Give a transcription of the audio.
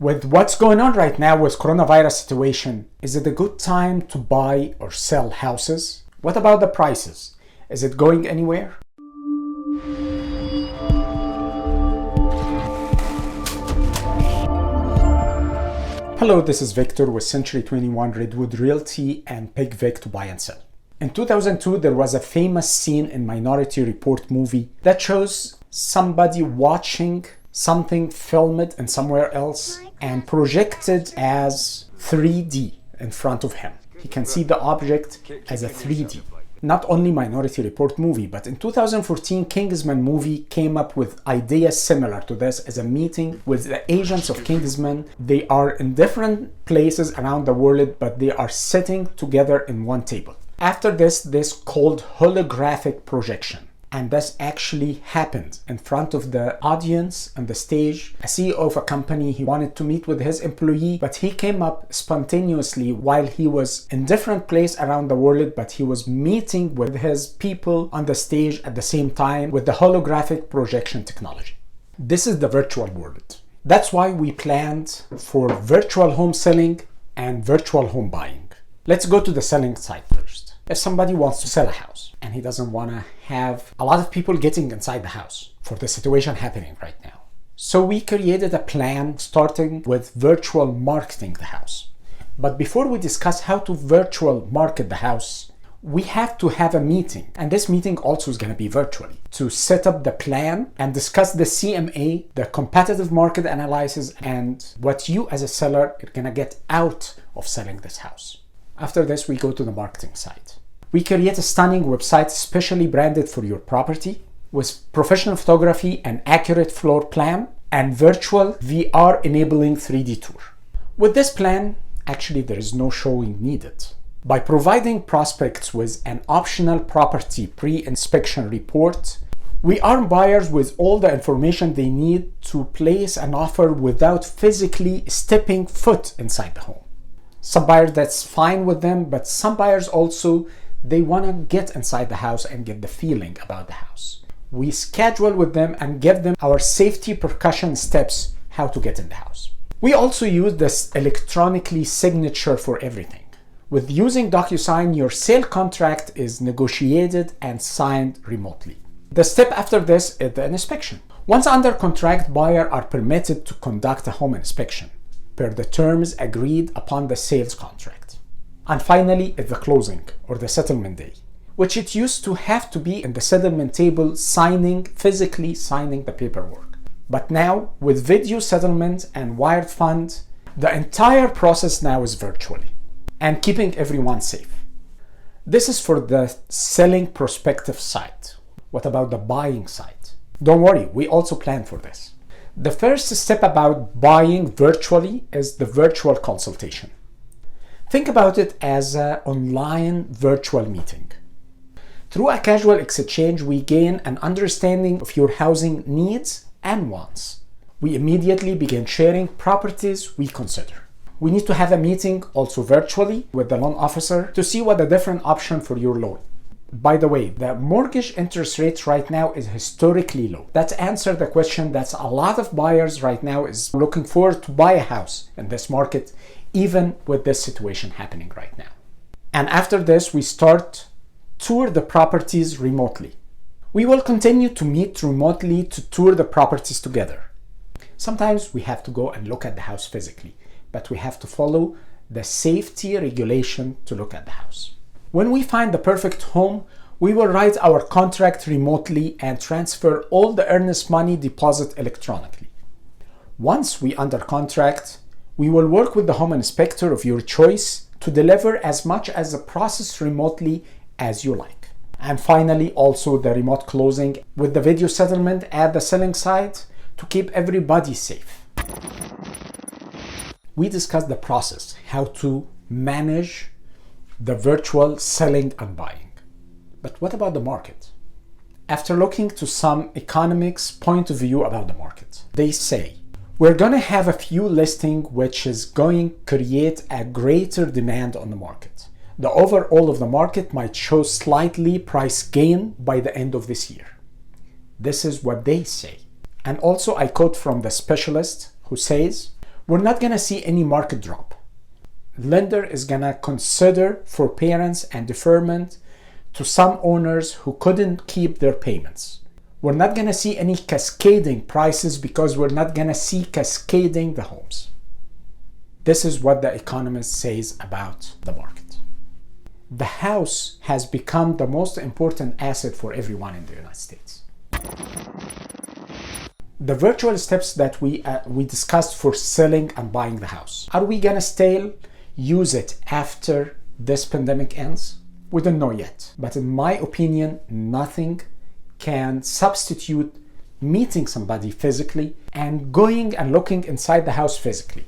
With what's going on right now with coronavirus situation, is it a good time to buy or sell houses? What about the prices? Is it going anywhere? Hello, this is Victor with Century 21 Redwood Realty and PickVic to buy and sell. In 2002, there was a famous scene in Minority Report movie that shows somebody watching something filmed in somewhere else and projected as 3D in front of him. He can see the object as a 3D. Not only Minority Report movie, but in 2014, Kingsman movie came up with ideas similar to this as a meeting with the agents of Kingsman. They are in different places around the world, but they are sitting together in one table. After this called holographic projection. And this actually happened in front of the audience on the stage. A CEO of a company, he wanted to meet with his employee, but he came up spontaneously while he was in different place around the world, but he was meeting with his people on the stage at the same time with the holographic projection technology. This is the virtual world. That's why we planned for virtual home selling and virtual home buying. Let's go to the selling side first. If somebody wants to sell a house and he doesn't want to have a lot of people getting inside the house for the situation happening right now. So we created a plan starting with virtual marketing the house. But before we discuss how to virtual market the house, we have to have a meeting. And this meeting also is going to be virtually to set up the plan and discuss the CMA, the competitive market analysis, and what you as a seller are going to get out of selling this house. After this, we go to the marketing side. We create a stunning website specially branded for your property with professional photography and accurate floor plan and virtual VR enabling 3D tour. With this plan, actually there is no showing needed. By providing prospects with an optional property pre-inspection report, we arm buyers with all the information they need to place an offer without physically stepping foot inside the home. Some buyers, that's fine with them, but some buyers also, they want to get inside the house and get the feeling about the house. We schedule with them and give them our safety precaution steps how to get in the house. We also use this electronically signature for everything. With using DocuSign, your sale contract is negotiated and signed remotely. The step after this is the inspection. Once under contract, buyers are permitted to conduct a home inspection per the terms agreed upon the sales contract. And finally, is the closing or the settlement day, which it used to have to be in the settlement table physically signing the paperwork. But now, with video settlement and wired funds, the entire process now is virtually and keeping everyone safe. This is for the selling prospective side. What about the buying side? Don't worry, we also plan for this. The first step about buying virtually is the virtual consultation. Think about it as an online virtual meeting. Through a casual exchange, we gain an understanding of your housing needs and wants. We immediately begin sharing properties we consider. We need to have a meeting also virtually with the loan officer to see what the different option for your loan. By the way, the mortgage interest rate right now is historically low. That answers the question that a lot of buyers right now is looking forward to buy a house in this market, even with this situation happening right now. And after this, we start tour the properties remotely. We will continue to meet remotely to tour the properties together. Sometimes we have to go and look at the house physically, but we have to follow the safety regulation to look at the house. When we find the perfect home, we will write our contract remotely and transfer all the earnest money deposit electronically. Once we under contract, we will work with the home inspector of your choice to deliver as much as the process remotely as you like. And finally, also the remote closing with the video settlement at the selling side to keep everybody safe. We discussed the process, how to manage the virtual selling and buying. But what about the market? After looking to some economics point of view about the market, they say, we're going to have a few listings which is going to create a greater demand on the market. The overall of the market might show slightly price gain by the end of this year. This is what they say. And also I quote from the specialist who says, we're not going to see any market drop. Lender is going to consider forbearance and deferment to some owners who couldn't keep their payments. We're not going to see any cascading prices because we're not going to see cascading the homes. This is what the economist says about the market. The house has become the most important asset for everyone in the United States. The virtual steps that we discussed for selling and buying the house. Are we gonna still use it after this pandemic ends? We don't know yet. But in my opinion, nothing can substitute meeting somebody physically and going and looking inside the house physically.